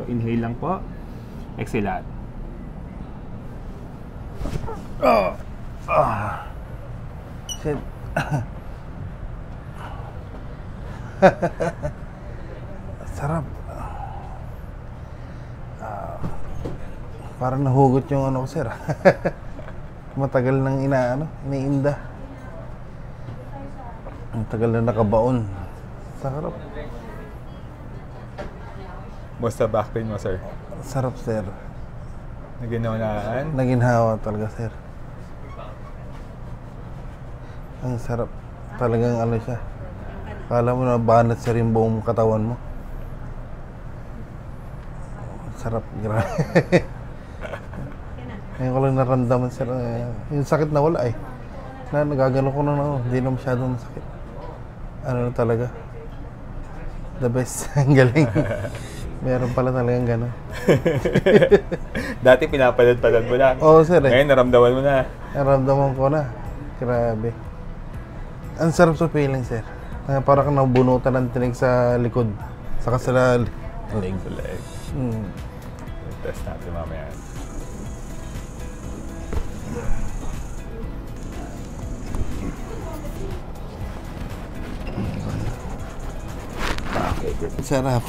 So, inhale lang po. Exhale out. Shit. Sarap. Parang nahugot yung ano ko, sir. Matagal nang iniinda. Ang tagal na nakabaon. Sarap. Basta back pain mo, sir? Sarap, sir. Naginawaan? Naginhawa talaga, sir. Ang sarap. Talagang ano siya. Kala mo na banat, sir, yung buong katawan mo. Sarap. Grabe. Ngayon ko lang naramdaman, sir. Yung sakit na wala eh. Nagagano ko na hindi na masyadong masakit. Ano na talaga. The best. Ang galing. Meron pala talagang gano'n. Dati pinapalad-palad mo lang. Oo, sir. Ngayon naramdaman mo na. Naramdaman ko na. Grabe. Ang sarap sa feeling, sir. Parang kang nabunutan ng tinig sa likod. Saka sa leg. Sa leg. Test natin mamaya. Sarap.